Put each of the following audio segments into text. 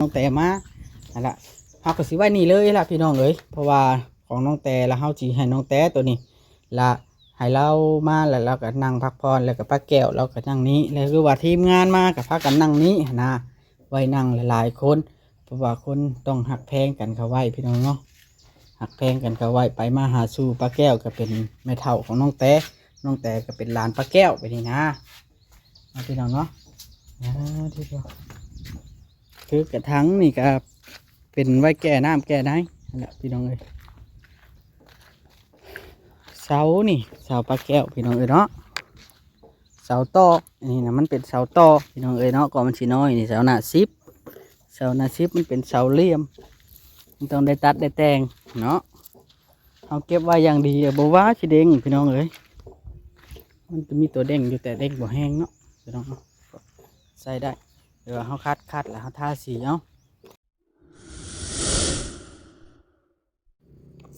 น้องแต่มานั่นแหละเฮาก็สิไว้นี่เลยล่ะพี่น้องเอ้ยเพราะว่าของน้องแต่แล้วเฮาสิให้น้องแต่ตัวนี้ละให้เรามาแล้วเราก็นั่งพักผ่อนแล้วก็ป้าแก้วเราก็นั่งนี้แล้วคือว่าทีมงานมาก็พากันนั่งนี้นะไว้นั่งหลายๆคนเพราะว่าคนต้องหักแพงกันเข้าไว้พี่น้องเนาะหักแพงกันเข้าไว้ไปมาหาสู่ป้าแก้วก็เป็นแม่เฒ่าของน้องแต่ก็เป็นหลานป้าแก้วไปนี่นะพี่น้องเนาะที่เดียวคือกระถังนี่ก็เป็นไว้แก่น้ำแก่ได้นั่นแหละพี่น้องเอ้ยเสานี่เสาปลาแก้วพี่น้องเอ้ยเนาะเสาต่อนี่นะมันเป็นเสาต่อพี่น้องเอ้ยเนาะก่อนมันสีน้อยนี่เสาหน้าซิปมันเป็นเสาเหลี่ยมมันต้องได้ตัดได้แต่งเนาะเอาเก็บไว้อย่างดีบ่ว่าสิเด้งพี่น้องเอ้ยมันจะมีตัวเด้งอยู่แต่เด้งบ่แห้งเนาะพี่น้องเนาะใส่ได้เดี๋ยวเขาคัดแล้วเขาทาสีเอา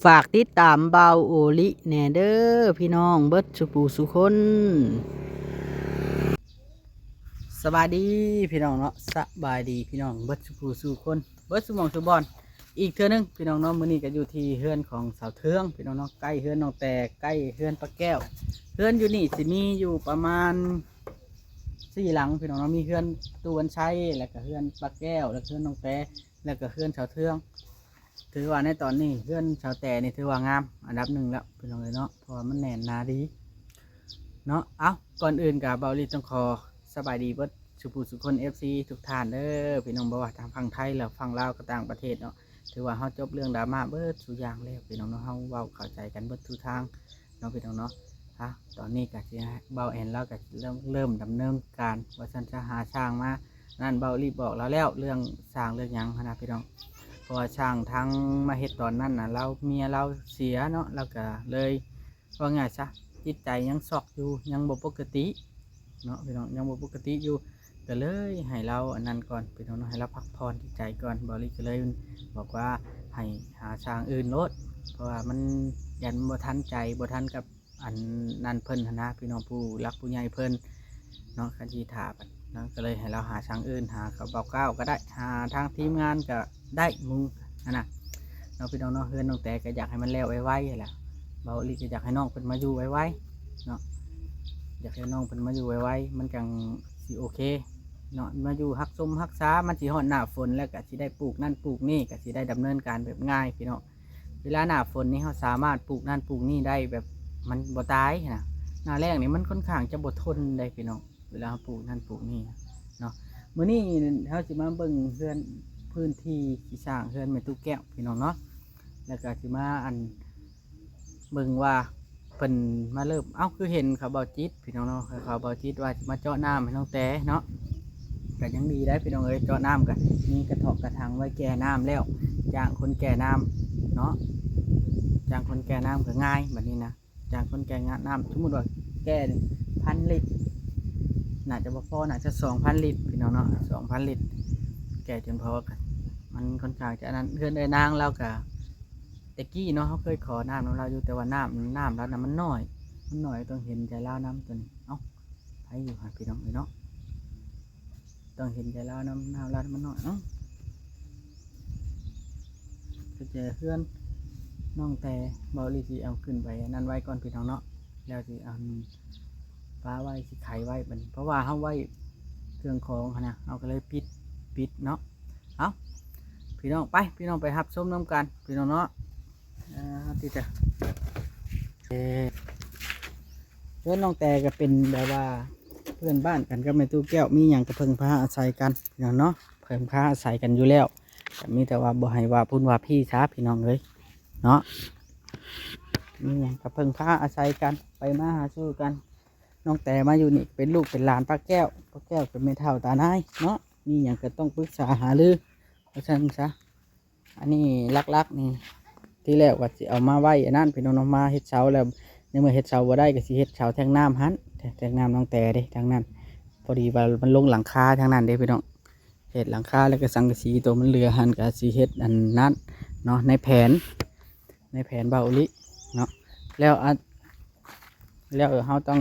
ฝากติดตามเบาโอลิแน่เด้อพี่น้องเบิดสุปูสุคนสบายดีพี่น้องเนาะสบายดีพี่น้องเบิดสุปูสุคนเบิดสุมองสุบอลอีกเทื่อนึงพี่น้องเนาะมื้อนี้ก็อยู่ที่เฮือนของสาวเทืองพี่น้องเนาะใกล้เฮือนน้องแต่ใกล้เฮือนป้าแก้วเฮือนอยู่นี่สิมีอยู่ประมาณ4 หลังพี่น้องเนาะมีเฮือนตูวันชัยแล้วก็เฮือนป้าแก้วแล้วก็เฮือนน้องแต่แล้วก็เฮือนสาวเทืองถือว่าในตอนนี้เฮือนสาวแต่นี่ถือว่างามอันดับ1แล้วพี่น้องเลยเนาะเพราะว่ามันแน่นหนาดีเนาะเอาก่อนอื่นกับเบาลีต้องขอสบายดีเบิดสุภูสุคน FC ทุกท่านเด้อพี่น้องบ่ว่าทางฝั่งไทยแล้วฝั่งลาวก็ต่างประเทศเนาะถือว่าเฮาจบเรื่องดราม่าเบิดทุกอย่างแล้วพี่น้องเนาะเฮาเว้าเข้าใจกันเบิดทุกทางเนาะพี่น้องเนาะตอนนี้ก็สิเบาแอนแล้วก็เริ่มดำเนินการว่าฉันจะหาช่างมานั่นเบารีบบอกแล้วเรื่องสร้างเรื่องหยังนะพี่น้องเพราะว่าช่างทั้งมาเฮ็ดตอนนั้นน่ะเราเมียเราเสียเนาะแล้วก็เลยว่าไงซะจิตใจยังซอกอยู่ยังบ่ปกติเนาะพี่น้องยังบ่ปกติอยู่ก็เลยให้เราอันนั้นก่อนพี่น้องให้เราพักผ่อนจิตใจก่อนบริก็เลยบอกว่าให้หาช่างอื่นโลดเพราะว่ามันยันบ่ทันใจบ่ทันกับอันนั้นเพิ่นนะพี่น้องผู้รักผู้ใหญ่เพิ่นเนาะคันที่ถาบัดเนาะก็เลยให้เราหาช่างอื่นหาเขาเบาเก้าก็ได้หาทางทีมงานก็ได้มุงนะเราพี่น้องเนาะเฮือนน้องแต่ก็อยากให้มันแล้วไวๆแหละเบาลีก็อยากให้น้องเพิ่นมาอยู่ไวๆเนาะอยากให้น้องเพิ่นมาอยู่ไวๆมันจังสิโอเคเนาะมาอยู่ฮักซุ่มฮักษามันสิฮอดหน้าฝนแล้วก็สิได้ปลูกนั่นปลูกนี่ก็สิได้ดำเนินการแบบง่ายพี่น้องเวลาหน้าฝนนี่เขาสามารถปลูกนั่นปลูกนี่ได้แบบมันบ่ตายนะหน้าแรกนี่มันค่อนข้างจะบ่ทนได้พี่น้องเวลาปลูกนั่นปลูกนี่เนาะมื้อนี้เขาสิมาเบิ่งเฮือนพื้นที่ที่สร้างเฮือนแม่ตู้แก้วพี่น้องเนาะแล้วก็สิมาอันเบิ่งว่าเพิ่นมาเริ่มคือเห็นเขาเบาจิตพี่น้องเนาะเขาเบาจิตว่ามาเจาะน้ำให้น้องแต่เนาะก็ยังดีได้พี่น้องเอ้ยเจาะน้ำกันมีกระถอกกระถังไว้แก่น้ำแล้วจ้างคนแก่น้ำเนาะจ้างคนแก่น้ำก็ง่ายแบบนี้นะจ้างคนแก่น้ำสมมติว่าแก่1,000 ลิตรน่าจะพอน่าจะ2,000 ลิตรพี่น้องเนาะ2,000 ลิตรแก่จนพอกันมันค่อนข้างจะนั้นเพื่อนได้นางแล้วกับแต่กี้เนาะเขาเคยขอน้ำเราอยู่แต่ว่าน้ำแล้วนะมันน้อยต้องเห็นใจเล่าน้ำตัวนี้ใครอยู่หาพี่น้องเลยเนาะต้องเห็นใจเล่าน้ำแล้วมันน้อยก็จะเพื่อนน้องแต่เบาลีสิเอาขึ้นไปนั่นไว้ก่อนพี่น้องเนาะแล้วสิเอาฟ้าไว้สิไขไว้เป็นเพราะว่าเขาไว้เครื่องของนะเอาก็เลยปิดเนาะพี่น้องไปหับส้มน้ำกันพี่น้องเนาะที่จะเพื่อนน้องแต่ก็เป็นแบบว่าเพื่อนบ้านกันก็ไม่ตู้แก้วมีอย่างกระเพิงพาอาศัยกันพี่น้องเนาะเพิ่งพาอาศัยกันอยู่แล้วแต่มีแต่ว่าบ่ให้ว่าพุ่นว่าพี่ช้าพี่น้องเลยเนาะมีอย่างกระเพิงพาอาศัยกันไปมาหาสู้กันน้องแต่มาอยู่นี่เป็นลูกเป็นหลานป้าแก้วเป็นแม่เฒ่าตานายเนาะมีอย่างก็ต้องปรึกษาหารือเพราะฉะนั้นซะอันนี้ลักนี่ที่แรกว่าจะเอามาไว้อันนั้นพี่น้องมาเฮ็ดเสาแล้วในเมื่อเฮ็ดเสาบ่ได้ก็สิเฮ็ดเสาแทงน้ำหันแทงน้ำน้องแต่เด้ทางนั้นพอดีว่ามันลงหลังคาทางนั้นเด้พี่น้องเฮ็ดหลังคาแล้วก็สังกะสีตัวมันเรือหันก็สิเฮ็ดอันนั้นเนาะในแผนเบาลิเนาะแล้วเขาต้อง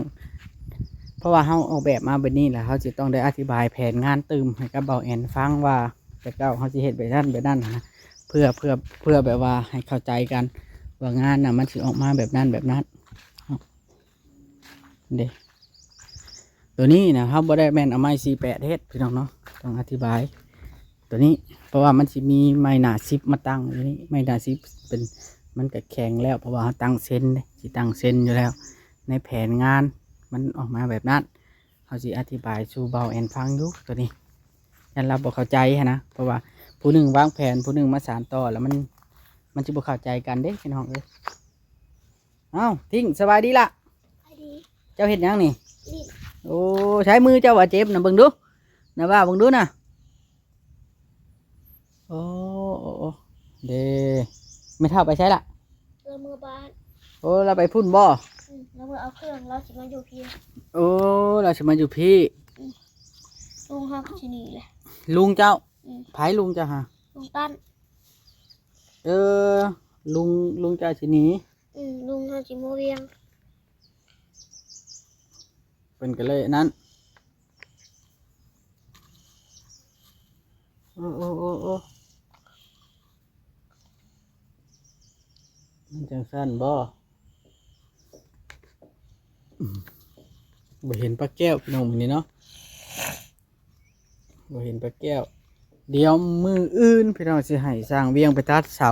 เพราะว่าเขาออกแบบมาแบบนี้แหละเขาจะต้องได้อธิบายแผนงานตื่มให้กับเบาแอนฟังว่า แต่เก้าเขาสิเฮ็ดแบบนั้นนะเพื่อแบบว่าให้เข้าใจกันว่างานน่ะมันสิออกมาแบบนั้นเด้ตัวนี้นะครับบ่ได้แม่นเอาไม้48เฮ็ดพี่น้องเนาะต้องอธิบายตัวนี้เพราะว่ามันสิมีไม้หนาซิปมาตั้งอยู่นี่ไม้หนาซิปเป็นมันก็แข็งแล้วเพราะว่าเขาตั้งเส้นเด้สิตั้งเส้นอยู่แล้วในแผนงานมันออกมาแบบนั้นเขาสิอธิบายสู่เบาแอนฟังอยู่ตัวนี้ยันเราบ่เข้าใจหั้นนะเพราะว่าผู้หนึ่งวางแผนผู้หนึ่งมาสานต่อแล้วมันจะบ่เข้าใจกันเด้พี่น้องเอ้ยเอ้าทิ้งสบายดีล่ะ ไอ้ดี เจ้าเห็ดหยังนี่ นี่ โอ้ใช้มือเจ้าว่าเจ็บนะเบิ่งดูนะว่าเบิ่งดูนะโอ้โอ้เด้ไม่เท่าไปใช้ละ เรามือบ้าน โอ้เราไปพุ่นบ่ เรามือเอาเครื่องเราจะมาอยู่เพียง โอ้เราจะมาอยู่พี่ ลุงห้ามที่นี่แหละ ลุงเจ้าไผลุงเจ้าฮะ ลุงตั้น เออลุงเจ้าสิหนี ลุงห้ามจิโมเวียง เป็นกันเลยนั้นโอ้มันจังสั้นบ่บ่เห็นปลาแก้วพี่น้องมื้อนี้เนาะบ่เห็นปลาแก้วเดี๋ยวมืออื่นพี่น้องสิให้สร้างเวียงไปตัดเสา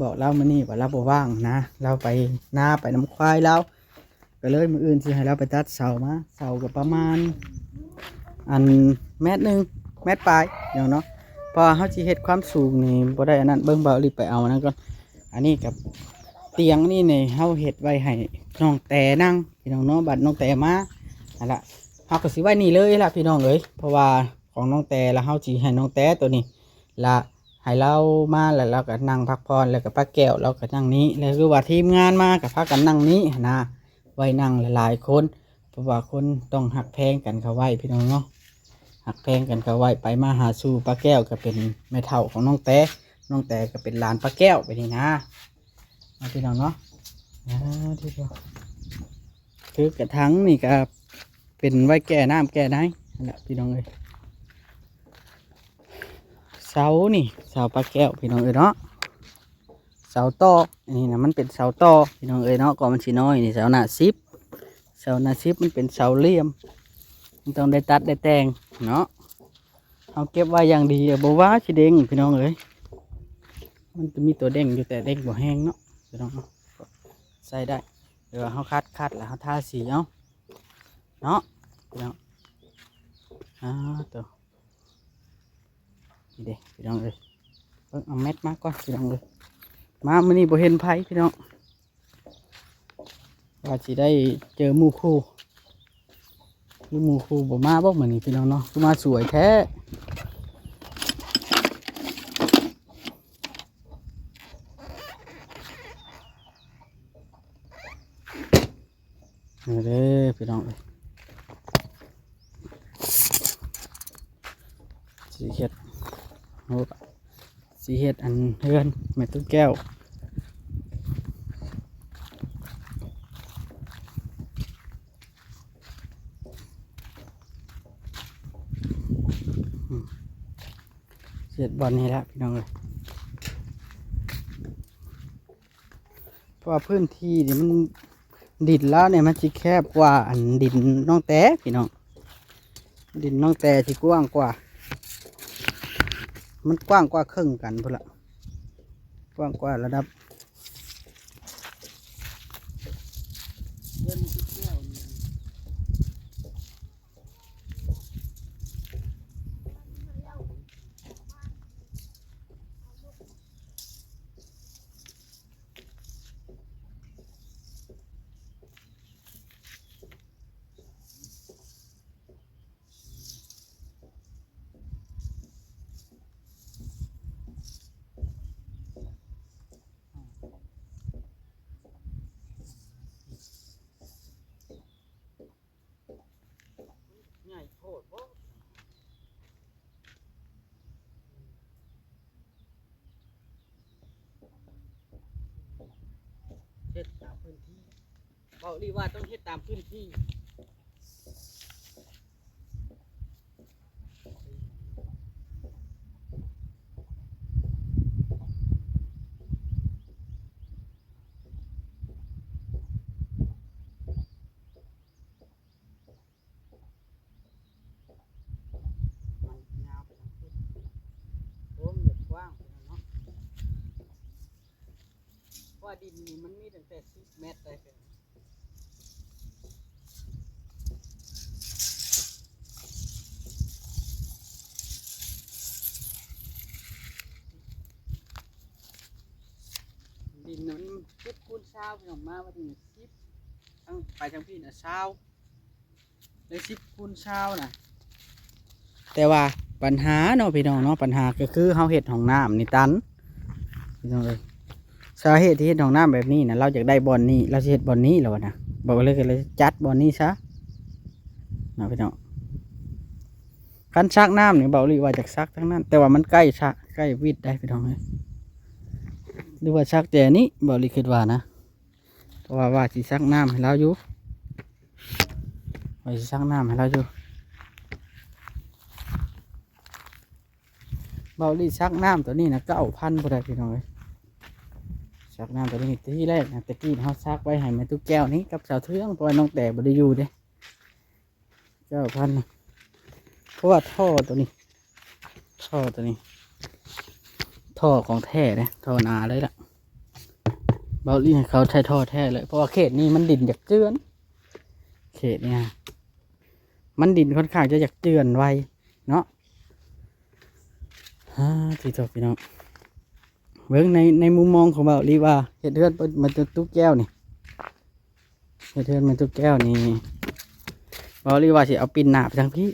บอกเรามื้อนี้ว่าเราบ่ว่างนะเราไปนาไปน้ำควายเราก็เลยมืออื่นสิให้เราไปตัดเสามาเสาก็ประมาณอันเมตรหนึ่งเมตรปลายเดี๋ยวเนาะพอเขาสิเฮ็ดความสูงนี่บ่ได้อันนั้นเบิ่งเบารีบไปเอาอันนั้นก่อนอันนี้กับเตียงนี่เนี่ยเขาเฮ็ดไว้ให้น้องแต่นั่งพี่น้องเนาะบัดน้องแต่มาอันละเขาก็สิไว้นี่เลยล่ะพี่น้องเอ้ยเพราะว่าของน้องแต่แล้วเขาสิให้น้องแต่ตัวนี้ละให้เรามาแล้วเราก็นั่งพักผ่อนแล้วก็ป้าแก้วเราก็นั่งนี้แล้วคือว่าทีมงานมากับพากันนั่งนี้นะไว้นั่งหลายๆคนเพราะว่าคนต้องหักแพงกันเขาไว้พี่น้องเนาะหักแพงกันเขาไว้ไปมาหาสู่ป้าแก้วก็เป็นแม่เฒ่าของน้องแต่ก็เป็นหลานป้าแก้วไปนี่นะพี่น้องเนาะที่เดียวคือกระถังนี่ก็เป็นไว้แก่น้ำแก่ได้นั่นแหละพี่น้องเอ้ยเสานี่เสาป้าแก้วพี่น้องเอ้ยเนาะเสาต่ออันนี้นะมันเป็นเสาต่อพี่น้องเอ้ยเนาะก่อนมันสีน้อยนี่เสาหน้าซิปมันเป็นเสาเหลี่ยมมันต้องได้ตัดได้แต่งเนาะเอาเก็บไว้อย่างดีบ่ว่าสิเด้งพี่น้องเอ้ยมันจะมีตัวเด้งอยู่แต่เด้งบ่แห้งเนาะพี่น้องเนาะใส่ได้เดี๋ยวเขาคัดแล้วเขาทาสีเอาเนาะพี่น้องตัวนี่เด็กพี่น้องเลยเพิ่งเอาเม็ดมาก่อนพี่น้องเลยมามื้อนี้บ่เห็นไผพี่น้องว่าสิได้เจอหมู่คู่คือหมู่คู่บ่มาบ่มื้อนี้พี่น้องเนาะคือมาสวยแท้นี่เด้อพี่น้องเลยสีเฮ็ดโอ้สีเฮ็ดอันเฮือนแม่ตุ้แก้วเฮ็ดบอลนี่แหละพี่น้องเลยเพราะว่าพื้นที่นี่มันดินแล้วเนี่ยมันจะแคบกว่าอันดินน้องแต่พี่น้องดินน้องแต่ที่กว้างกว่ามันกว้างกว่าครึ่งกันพุ่นละกว้างกว่าระดับใหญ่โพดบ่เฮ็ดตามพื้นที่เบาดีว่าต้องเฮ็ดตามพื้นที่ ว่าดินนี่มันมีตั้งแต่10 เมตรเลยดินนั้น10 คูณ 20พี่น้องมาว่าที่10ทั้งไปทั้งพี่น่ะ20เลย10 คูณ 20น่ะแต่ว่าปัญหาเนาะพี่น้องเนาะปัญหาก็คือเฮาเฮ็ดห้องน้ำนี่ตันพี่น้องเอ้ยสาเหตุที่เฮ็ดห้องน้ำแบบนี้นะเราอยากได้บ่อนนี้เราสิเฮ็ดบ่อนนี้แล้วนะบอกเลยก็เลยจัดบ่อนนี้ซะเนาะพี่น้องคันซักน้ำนี่เบาหลีว่าจากซักทั้งนั้นแต่ว่ามันใกล้ซะใกล้วิดได้พี่น้องเอ้ยหรือว่าซักแต่นี้เบาหลีคิดว่านะเพราะว่าสิซักน้ำให้เราอยู่ว่าสิซักน้ำให้เราอยู่เบาหลีซักน้ำตัวนี้นะ9,000บ่ได้พี่น้องเอ้ยซักน้ำตัวนี้ที่แรกนะตะกี้เขาซักไว้ให้แม่ตุ๊กแก้วนี้กับสาวเทืองเพราะว่าน้องแต่บ่ได้อยู่เด้9,000นะเพราะว่าท่อตัวนี้ท่อของแท้เลยท่อหนาเลยล่ะเบาลี่ให้เขาใช้ท่อแท้เลยเพราะว่าเขตนี้มันดินจากเจือนเขตเนี่ยมันดินค่อนข้างจะจากเจือนไวเนาะที่จบพี่น้องเบิ่งในมุมมองของเบาลี่ว่าเห็ดเทือนมันจะตุ๊กแก้วนี่เห็ดเทือนมันตุ๊กแก้วนี่เบาลี่ว่าสิเอาปินหนาไปทางพี่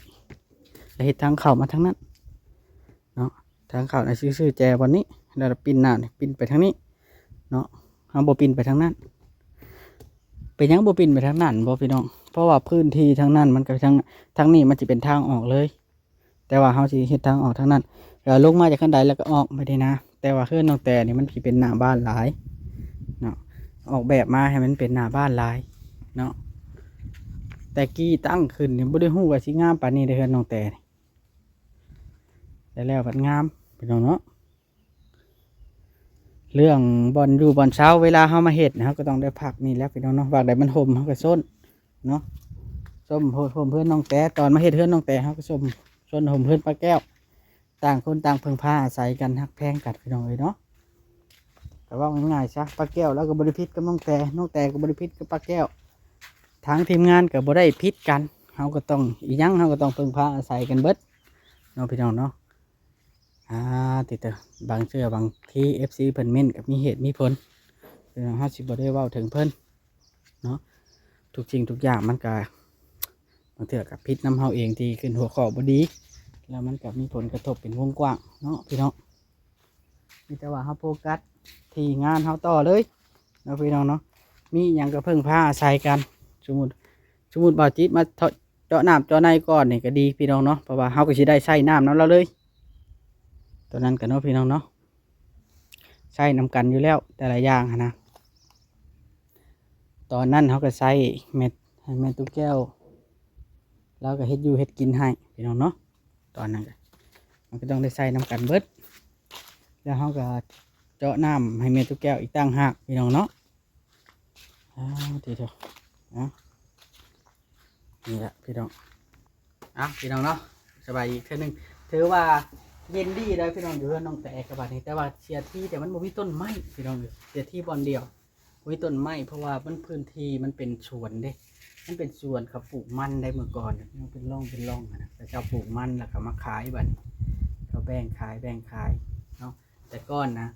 แล้วเห็ดทางเข่ามาทางนั้นเนาะทางเข่าในซื่อแจวันนี้แล้วปินหนาเนี่ยปินไปทางนี้เนาะเอาโบปินไปทางนั้นเป็นยังโบปินไปทางนั้นบ่พี่น้องเพราะว่าพื้นที่ทางนั้นมันกับทางนี้มันจะเป็นทางออกเลยแต่ว่าเขาสิเห็ดทางออกทางนั้นลงมาจากขั้นใดแล้วก็ออกไม่ได้นะแต่ว่าเคลื่อนน้องแต่นี่มันสิเป็นหน้าบ้านหลายเนาะออกแบบมาให้มันเป็นหน้าบ้านหลายเนาะแต่กี้ตั้งขึ้นนี่บ่ได้ฮู้ว่าสิงามปานนี้เด้อเฮือนน้องแต่แต่แล้วมันงามพี่น้องเนาะเรื่องบอลอยู่บอลเช้าเวลาเขามาเห็ดนะครับก็ต้องได้ผักนี่แล้วพี่น้องเนาะว่าใดมันห่มเขาก็ส้นเนาะส้มห่มเพื่อนน้องแต่ตอนมาเห็ดเพื่อนน้องแต่เขาก็ส้นห่มเพื่อนปลาแก้วต่างคนต่างพึ่งพาอาศัยกันฮักแพงกันพี่น้องเลยเนาะแต่ว่าง่ายๆซะปลาแก้วแล้วก็บริพิษกับน้องแต่ก็บริพิษกับปลาแก้วทางทีมงานกับบริพิษกันเขาก็ต้องอีหยังเขาก็ต้องพึ่งพาอาศัยกันเบิดเนาะพี่น้องเนาะติดเตอบางเชื่อบางที่ FC เพิ่นเม่นกับมีเหตุมีผลเรื่อง50บ่ได้เว้าถึงเพิ่นเนาะทุกสิ่งทุกอย่างมันก็บางเทื่อกับพิษน้ำเฮาเองที่ขึ้นหัวข้อบ่ดีแล้วมันก็มีผลกระทบเป็นวงกว้างเนาะพี่น้องมีแต่ว่าเฮาโฟกัสที่งานเฮาต่อเลยเนาะพี่น้องเนาะมีหยังก็เพิ่งพาอาศัยกันสมมุติบ่าวจิตมาเจาะน้ำเจาะในก่อนนี่ก็ดีพี่น้องเนาะเพราะว่าเฮาก็สิได้ใช้น้ำนั้นแล้วเลยตัวนั้นกันเนาะพี่น้องเนาะใช้นำกันอยู่แล้วแต่ละอย่างนะตอนนั้นเขาก็ใช้เม็ดตุ๊กแก้วแล้วก็เฮ็ดอยู่เฮ็ดกินให้พี่น้องเนาะตอนนั้นมันก็ต้องได้ใช้นำกันเบิดแล้วเขาก็เจาะน้ำให้เม็ดตุ๊กแก้วอีกตั้งหากพี่น้องเนาะทีเดียวนี่แหละพี่น้องพี่น้องเนาะสบายอีกเท่านึงถือว่าเย็นดีเลยพี่น้องอยู่เพื่อนน้องแต่กระบาดนี้แต่ว่าเสียที่แต่มันบ่มีต้นไม้พี่น้องอยู่เสียที่บอลเดียวบ่มีต้นไม้เพราะว่ามันพื้นที่มันเป็นสวนเด้มันเป็นสวนเขาปลูกมันได้เมื่อก่อนมันเป็นร่องนะแต่เจ้าปลูกมันแล้วก็มาขายบัดเขาแบ่งขายเนาะแต่ก้อนนะ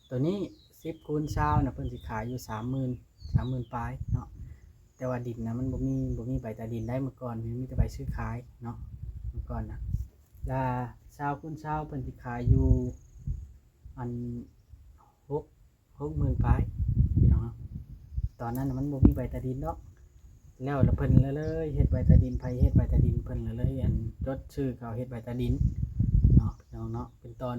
ตัวนี้10 คูณ 20นะเพิ่นสิขายอยู่30,000ปลายเนาะแต่ว่าดินนะมันบ่มีใบตาดินได้เมื่อก่อนมีแต่ใบซื้อขายเนาะเมื่อก่อนนะแล้ว20 คูณ 20เพิ่นสิขายอยู่อัน60,000ปลายพี่น้องตอนนั้นมันบ่มีใบตาดินเนาะแล้วเพิ่นเลยเฮ็ดใบตาดินไผเฮ็ดใบตาดินเพิ่นเลยอันจดชื่อเขาเฮ็ดใบตาดินเนาะพี่น้องเนาะเป็นตอน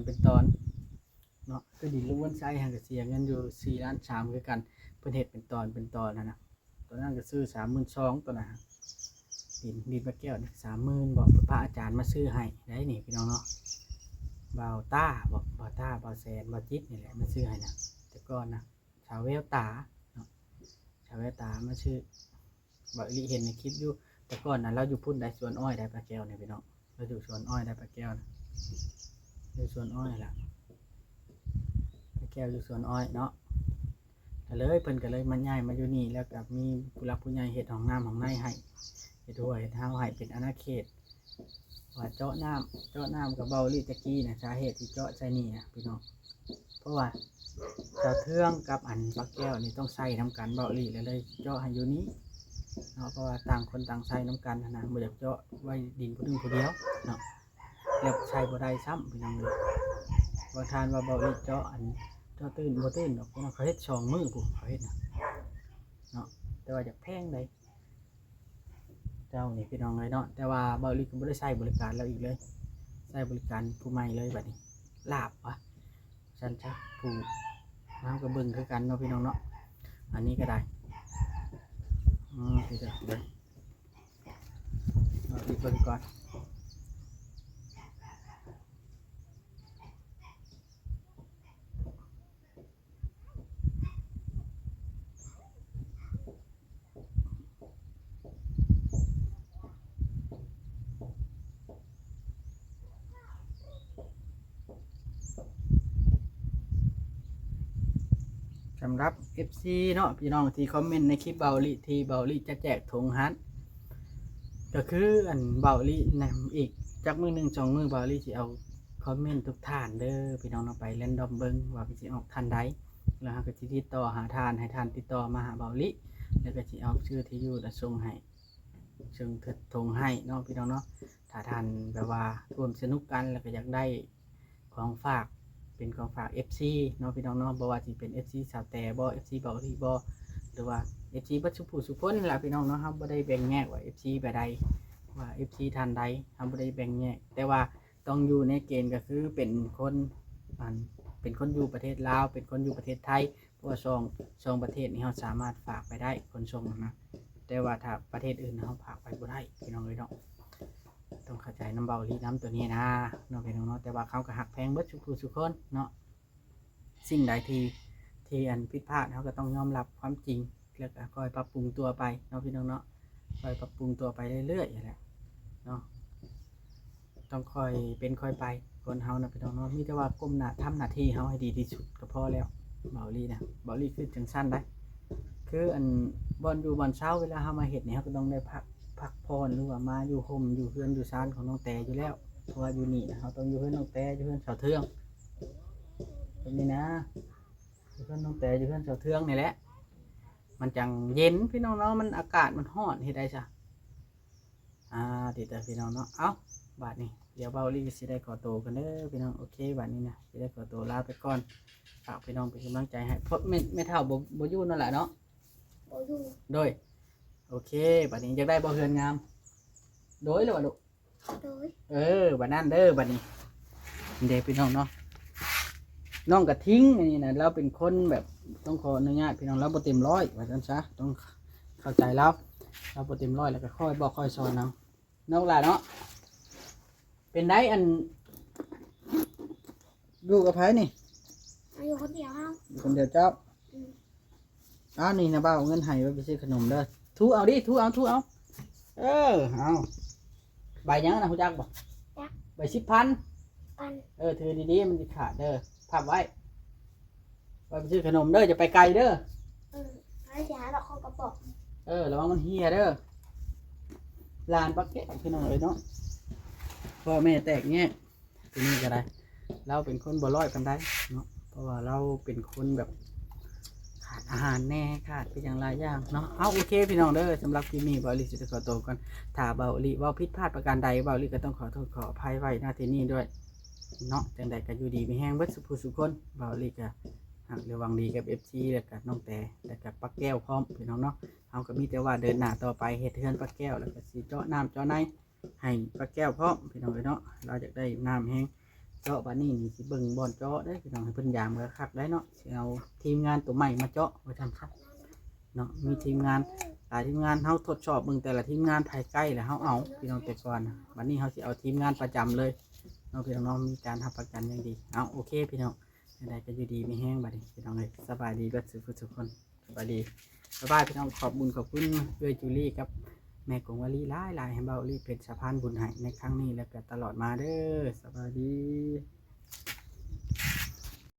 เนาะคือดินล้วนใช้หันก็เสียเงินอยู่4.3 ล้านคือกันเพิ่นเฮ็ดเป็นตอนนะตอนนั้นก็ซื้อ32,000ตัวนะดินปลาแก้วนี่30,000บอกพระอาจารย์มาซื้อให้ได้นี่พี่น้องเนาะบ่าวต้าบ่าวแสนบ่าวจิตนี่แหละมาซื้อให้นะแต่ก่อนนะชาวแววตาเนาะชาวแววตามาซื้อบ่าวลิเห็นในคลิปอยู่แต่ก่อนนะเราอยู่พุ่นได้สวนอ้อยได้ปลาแก้วเนี่ยพี่น้องเราอยู่สวนอ้อยได้ปลาแก้วนะอยู่สวนอ้อยล่ะปลาแก้วอยู่สวนอ้อยเนาะ ก็เลยเพิ่นก็เลยมาย้ายมาอยู่นี่แล้วก็มีผู้หลักผู้ใหญ่เฮ็ดห้องน้ำห้องในให้เฮ็ดด้วยเฮ็ดเฮาให้เป็นอาณาเขตว่าเจาะน้ำกับเบาลิตะกี้นะสาเหตุที่เจาะใส่นี่นะพี่น้องเพราะว่าเจ้าเทืองกับอันปักแก้วนี่ต้องใส่น้ำกันเบาลิเลยเจาะให้อยู่นี้เนาะเพราะว่าต่างคนต่างใส่น้ำกันนะบ่อยากเจาะไว้ดินผู้หนึงผู้เดียวเนาะแล้วใช้บ่ได้ซ้ำพี่น้องเลยว่าทานว่าเบาลิเจาะอันเจาะตื่นบ่ตื่นดอกเพราะว่าเขาเฮ็ดช่องมือผู้เขาเฮ็ดนะเนาะแต่ว่าอยากแพงได้เจ้านี่พี่น้องเลยเนาะแต่ว่าเบาลิก็บ่ได้ใช้บริการแล้วอีกเลยใช้บริการผู้ใหม่เลยบัดนี้ลาบวะฉันชักผู้น้ำกระเบื้องคือกันเนาะพี่น้องเนาะอันนี้ก็ได้พี่เดี๋ยวเอาอีกเบิ่งก่อนสำหรับ FC เนาะพี่น้องที่คอมเมนต์ในคลิปเบาลิที่เบาลิจะแจกถุงฮัทก็คืออันเบาลินะอีกจักมือหนึ่งสองมือเบาลิจะเอาคอมเมนต์ทุกท่านเด้อพี่น้องเอาไปเล่นดอมเบิ้งว่าพี่จะออกทันใดแล้วก็จะติดต่อหาทานให้ทานติดต่อมาหาเบาลิแล้วก็จะเอาชื่อที่อยู่และส่งให้ส่งถุงให้เนาะพี่น้องเนาะถ้าทานแบบว่าร่วมสนุกกันแล้วก็อยากได้ของฝากเป็นของฝาก FC เนาะพี่น้องเนาะบ่ว่าสิเป็น FC สาวแต่บ่ FC เบาลิบ่หรือว่า FC บัดสุผู้สุคนนี่ล่ะพี่น้องเนาะครับบ่ได้แบ่งแยกว่า FC แบบใดว่า FC ท่านใดครับบ่ได้แบ่งแยกแต่ว่าต้องอยู่ในเกณฑ์ก็คือเป็นคนเป็นคนอยู่ประเทศลาวเป็นคนอยู่ประเทศไทยเพราะว่าช่องประเทศนี้เราสามารถฝากไปได้คนส่งนะแต่ว่าถ้าประเทศอื่นเราฝากไปบ่ได้พี่น้องเลยเนาะต้องเข้าใจน้ำเบาลีน้ำตัวนี้นะเนาะพี่น้องเนาะแต่ว่าเขาก็หักแพงเบิดสุผู้สุคนเนาะสิ่งใดที่อันผิดพลาดเขาก็ต้องยอมรับความจริงแล้วก็คอยปรับปรุงตัวไปเนาะพี่น้องเนาะคอยปรับปรุงตัวไปเรื่อยๆอย่างนี้เนาะต้องคอยเป็นคอยไปคนเฮานะพี่น้องเนาะมีแต่ว่าก้มหน้าทำหน้าที่เฮาให้ดีที่สุดก็พอแล้วเบาลีนะเบาลีคือจังสั้นได้คืออันบอลอยู่บอลเช้าเวลาเฮามาเห็ดเนี่ยเฮาก็ต้องได้พักผ่อนหรือว่ามาอยู่ห่มอยู่เฮือนอยู่ซานของน้องแต่อยู่แล้วเพราะว่าอยู่นี่นะเฮาต้องอยู่เฮือนน้องแต่อยู่เฮือนเสาเทืองเป็นนี่นะอยู่เฮือนน้องแต่อยู่เฮือนเสาเทืองนี่แหละมันจังเย็นพี่น้องเนาะมันอากาศมันร้อนเฮ็ดได้ซะติดแต่พี่น้องเนาะเอ้าบาดนี้เดี๋ยวเบาลีสิได้ขอตัวกันเด้อพี่น้องโอเคบาดนี้นะสิได้ขอตัวลาไปก่อนฝากพี่น้องเป็นกำลังใจให้เพราะไม่เท่าบ่อยู่นั่นแหละเนาะบ่อยู่ โดยโอเคบาดนี้อยากได้บ่เฮือนงามโดยแล้วบ่ลูก โดย บัดนั้นเด้อบัดนี้เด็กพี่น้องเนาะน้องกระทิ้งนี่นะเราเป็นคนแบบต้องขออนุญาตพี่น้องเราบ่เต็มร้อยว่าซั่นซะต้องเข้าใจเราบ่เต็มร้อยแล้วก็ค่อยบอกค่อยสอนน้องล่ะเนาะเป็นได้อันอยู่กับไผนี่ อยู่คนเดียวเฮา อยู่คนเดียวเจ้านี่นะบ้าเอาเงินให้ไว้ไปซื้อขนมเด้อทูเอาดิทูเอาเอาใบยังนะฮู้จักบ่ใบ10,000ปัน ถือดีๆมันจะขาดเด้อพับไว้ไปซื้อขนมเด้อจะไปไกลเด้อให้สิหาดอกของกระป๋อง ระวังมันเหี่ยเด้อลานปักเก็ตพี่น้องเลยเนาะพ่อแม่แตกเงี้ยทีนี้ก็ได้เราเป็นคนบ่ร้อยกันได้เนาะเพราะว่าเราเป็นคนแบบขาดอาหารแน่ขาดไปอย่างหลายอย่างเนาะเอาโอเคพี่น้องเด้อสำหรับคลิปนี้เบาลีจะขอตัวกันถ้าเบาลีว่าผิดพลาดประการใดเบาลีก็ต้องขอโทษขออภัยไว้หน้าที่นี้ด้วยเนาะจังใดก็อยู่ดีมีแห้งเบิดสุขสุขคนเบาลีก็หักระวังดีกับ FC แล้วกับน้องแต่แล้วกับปักแก้วพร้อมพี่น้องเนาะเอาก็มีแต่ว่าเดินหน้าต่อไปเฮ็ดเฮือนปักแก้วแล้วก็สิเจาะน้ำเจาะในให้ปักแก้วพร้อมพี่น้องเนาะเราจะได้น้ำแห้งเจาะบัดนี้นี่สิเบิ่งบ่อนเจาะได้พี่น้องให้เพิ่นยามก็คักได้เนาะสิเอาทีมงานตัวใหม่มาเจาะไว้ทำครับเนาะมีทีมงานหลายทีมงานเฮาทดสอบเบิ่งแต่ละทีมงานภายใกล้แล้วเฮาเอาพี่น้องแต่ก่อนบัดนี้เฮาสิเอาทีมงานประจำเลยเนาะพี่น้องมีการรับประกันอย่างดีเอาโอเคพี่น้องใดก็อยู่ดีมีแห้งบัดนี้พี่น้องเลยสบายดีก็สุขคนสบายดีสบายพี่น้องขอบคุณเอื้อจูลี่กับแม่กงวลีหลายให้เบาลีเป็นสะพานบุญให้ในครั้งนี้แล้วก็ตลอดมาเด้อสบายดี